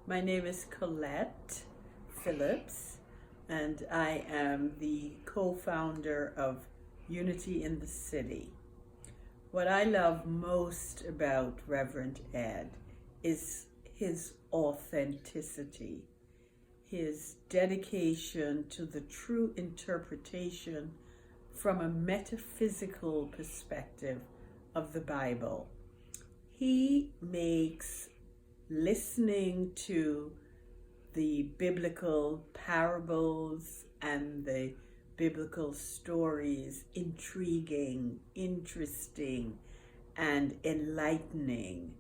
My name is Colette Phillips, and I am the co-founder of Unity in the City. What I love most about Reverend Ed is his authenticity, his dedication to the true interpretation from a metaphysical perspective of the Bible. He makes listening to the biblical parables and the biblical stories intriguing, interesting, and enlightening.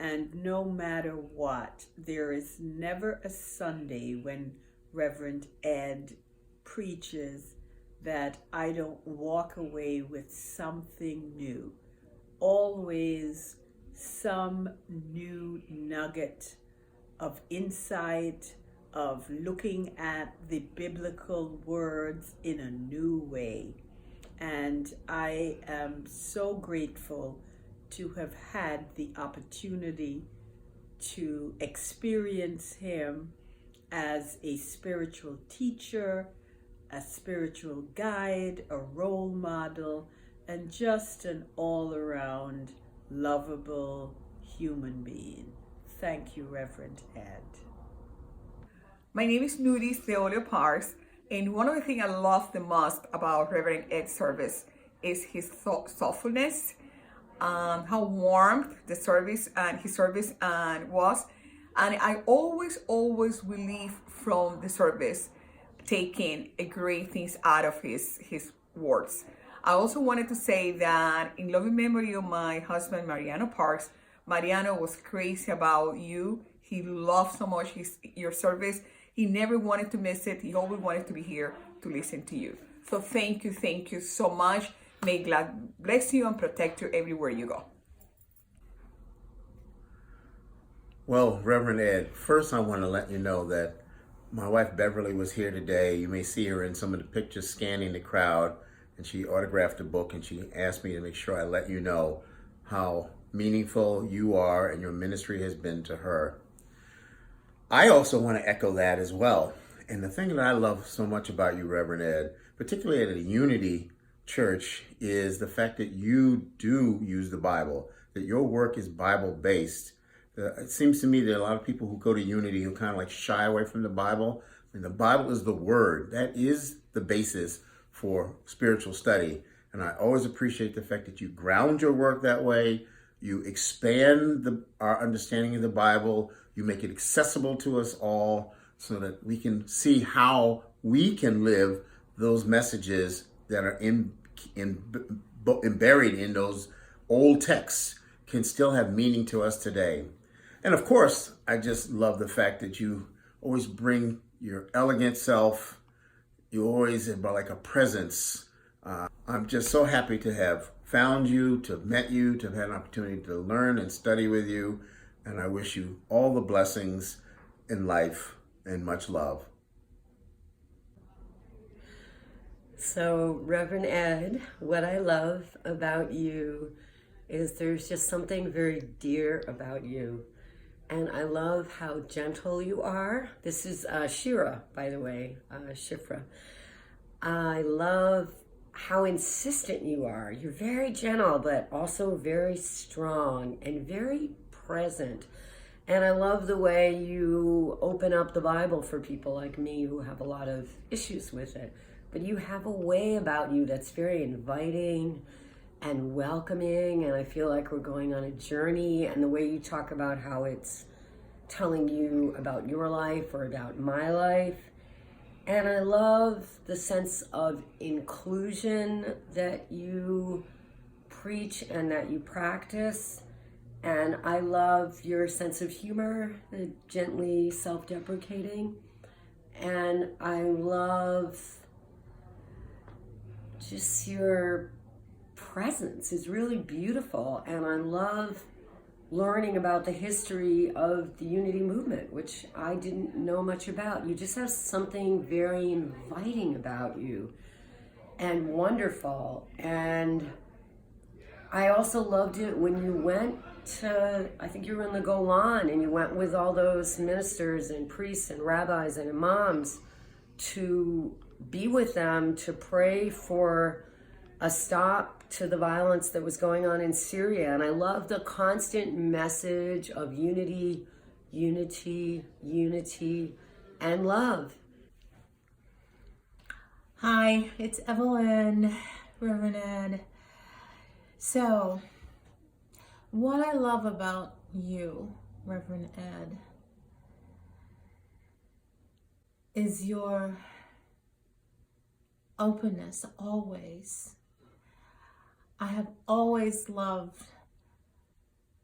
And no matter what, there is never a Sunday when Reverend Ed preaches that I don't walk away with something new. Always some new nugget of insight, of looking at the biblical words in a new way. And I am so grateful to have had the opportunity to experience him as a spiritual teacher, a spiritual guide, a role model, and just an all-around lovable human being. Thank you, Reverend Ed. My name is Nudie Theolio Parks, and one of the things I love the most about Reverend Ed's service is his thoughtfulness, how warm the service and his service was. And I always will leave from the service taking a great things out of his words. I also wanted to say that in loving memory of my husband, Mariano Parks, Mariano was crazy about you. He loved so much your service. He never wanted to miss it. He always wanted to be here to listen to you. So thank you so much. May God bless you and protect you everywhere you go. Well, Reverend Ed, first I want to let you know that my wife Beverly was here today. You may see her in some of the pictures scanning the crowd, and she autographed a book, and she asked me to make sure I let you know how meaningful you are and your ministry has been to her. I also want to echo that as well. And the thing that I love so much about you, Reverend Ed, particularly at a Unity Church, is the fact that you do use the Bible, that your work is Bible-based. It seems to me that a lot of people who go to Unity who kind of like shy away from the Bible. I mean, the Bible is the Word. That is the basis for spiritual study. And I always appreciate the fact that you ground your work that way. You expand our understanding of the Bible. You make it accessible to us all so that we can see how we can live those messages that are buried in those old texts can still have meaning to us today. And of course, I just love the fact that you always bring your elegant self. You always have like a presence. I'm just so happy to have found you, to have met you, to have had an opportunity to learn and study with you. And I wish you all the blessings in life and much love. So, Reverend Ed, what I love about you is there's just something very dear about you. And I love how gentle you are. This is Shira, by the way, Shifra. I love how insistent you are. You're very gentle, but also very strong and very present. And I love the way you open up the Bible for people like me who have a lot of issues with it. But you have a way about you that's very inviting and welcoming, and I feel like we're going on a journey, and the way you talk about how it's telling you about your life or about my life. And I love the sense of inclusion that you preach and that you practice. And I love your sense of humor, the gently self-deprecating. And I love just your presence is really beautiful. And I love learning about the history of the Unity movement, which I didn't know much about. You just have something very inviting about you and wonderful. And I also loved it when you went to, I think you were in the Golan, and you went with all those ministers and priests and rabbis and imams to be with them, to pray for a stop to the violence that was going on in Syria. And I love the constant message of unity, unity, unity, and love. Hi, it's Evelyn, Reverend Ed. So, what I love about you, Reverend Ed, is your openness always. I have always loved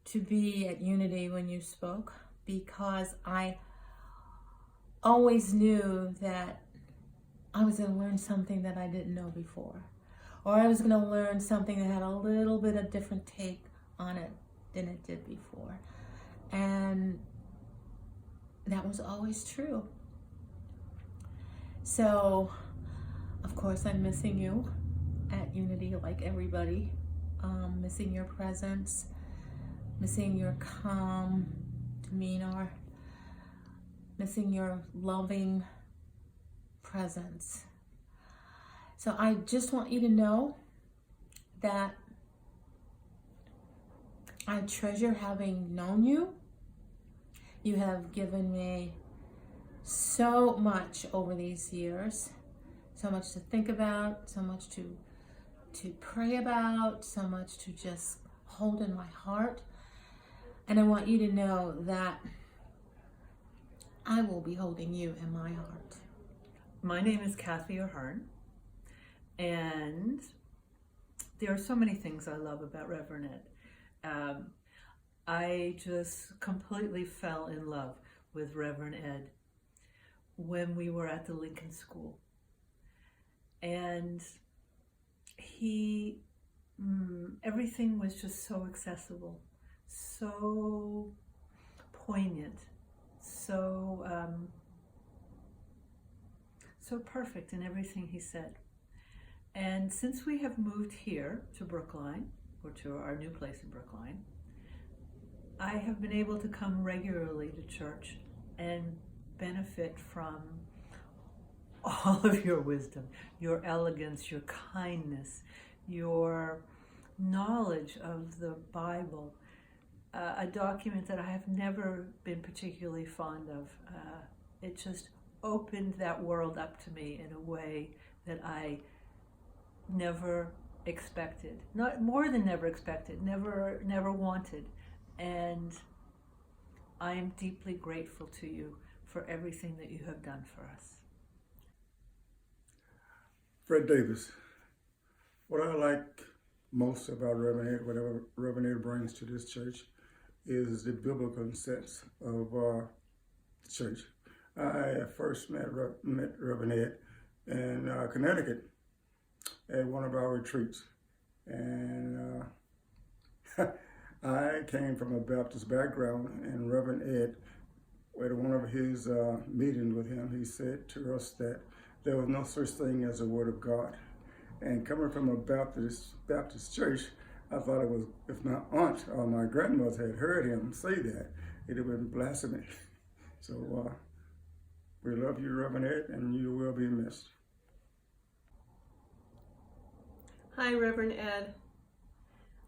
to be at Unity when you spoke, because I always knew that I was going to learn something that I didn't know before, or I was going to learn something that had a little bit of different take on it than it did before. And that was always true. So, of course, I'm missing you at Unity, like everybody. Missing your presence, missing your calm demeanor, missing your loving presence. So I just want you to know that I treasure having known you. You have given me so much over these years, so much to think about, so much to pray about, so much to just hold in my heart. And I want you to know that I will be holding you in my heart. My name is Kathy O'Hearn, and there are so many things I love about Reverend Ed. I just completely fell in love with Reverend Ed when we were at the Lincoln School. And everything was just so accessible, so poignant, so perfect in everything he said. And since we have moved here to Brookline, or to our new place in Brookline, I have been able to come regularly to church and benefit from all of your wisdom, your elegance, your kindness, your knowledge of the Bible, a document that I have never been particularly fond of. It just opened that world up to me in a way that I never expected. Not more than never expected, never wanted. And I am deeply grateful to you for everything that you have done for us. Fred Davis. What I like most about Reverend Ed, whatever Reverend Ed brings to this church, is the biblical sense of the church. I first met Reverend Ed in Connecticut at one of our retreats. And I came from a Baptist background, and Reverend Ed, at one of his meetings with him, he said to us that there was no such thing as the Word of God. And coming from a Baptist church, I thought it was, if my aunt or my grandmother had heard him say that, it would have been blasphemy. So we love you, Reverend Ed, and you will be missed. Hi, Reverend Ed.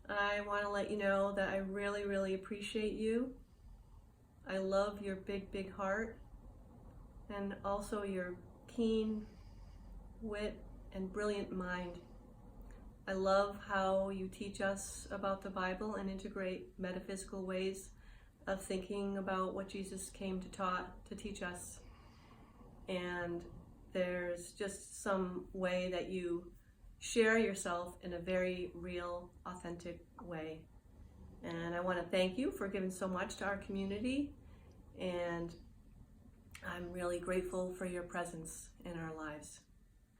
I want to let you know that I really, really appreciate you. I love your big, big heart, and also your keen wit and brilliant mind. I love how you teach us about the Bible and integrate metaphysical ways of thinking about what Jesus came to teach us. And there's just some way that you share yourself in a very real, authentic way. And I want to thank you for giving so much to our community, and I'm really grateful for your presence in our lives.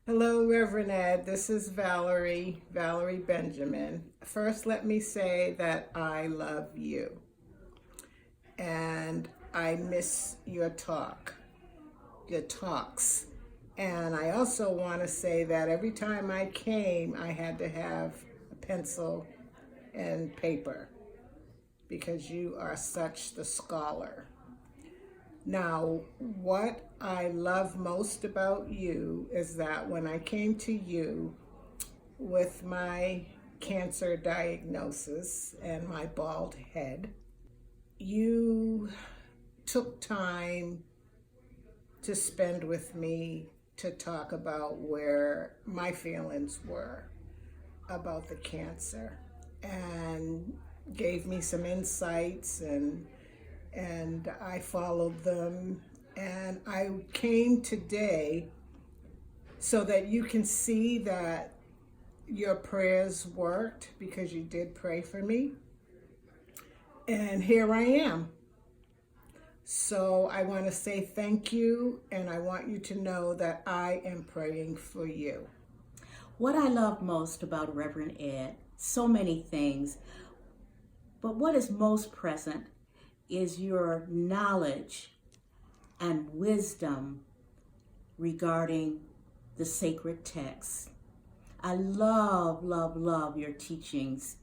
Hello, Reverend Ed. This is Valerie Benjamin. First, let me say that I love you, and I miss your talks. And I also want to say that every time I came, I had to have a pencil and paper because you are such the scholar. Now, what I love most about you is that when I came to you with my cancer diagnosis and my bald head, you took time to spend with me to talk about where my feelings were about the cancer, and gave me some insights, and I followed them, and I came today so that you can see that your prayers worked, because you did pray for me, and here I am. So I want to say thank you, and I want you to know that I am praying for you. What I love most about Reverend Ed, so many things, but what is most present is your knowledge and wisdom regarding the sacred text. I love, love, love your teachings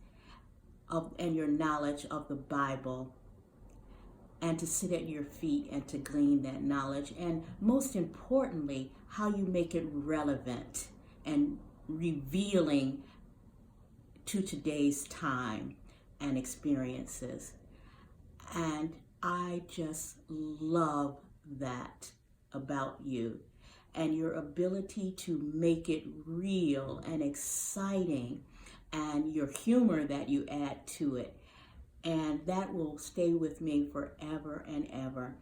and your knowledge of the Bible, and to sit at your feet and to glean that knowledge. And most importantly, how you make it relevant and revealing to today's time and experiences. And I just love that about you, and your ability to make it real and exciting, and your humor that you add to it. And that will stay with me forever and ever.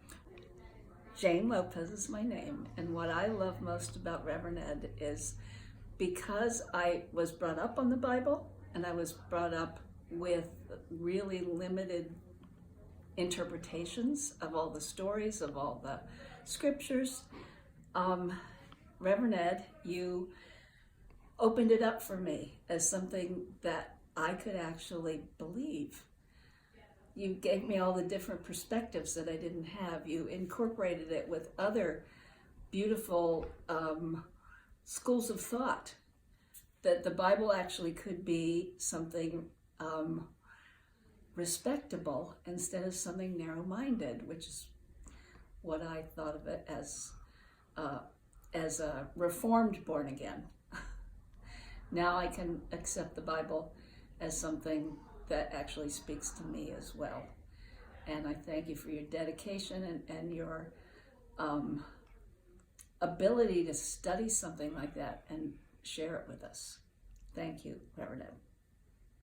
Jane Lopez is my name, and what I love most about Reverend Ed is because I was brought up on the Bible, and I was brought up with really limited interpretations of all the stories, of all the scriptures. Reverend Ed, you opened it up for me as something that I could actually believe. You gave me all the different perspectives that I didn't have. You incorporated it with other beautiful schools of thought, that the Bible actually could be something respectable instead of something narrow-minded, which is what I thought of it as a reformed born again. Now I can accept the Bible as something that actually speaks to me as well. And I thank you for your dedication and your ability to study something like that and share it with us. Thank you, Reverend Ed.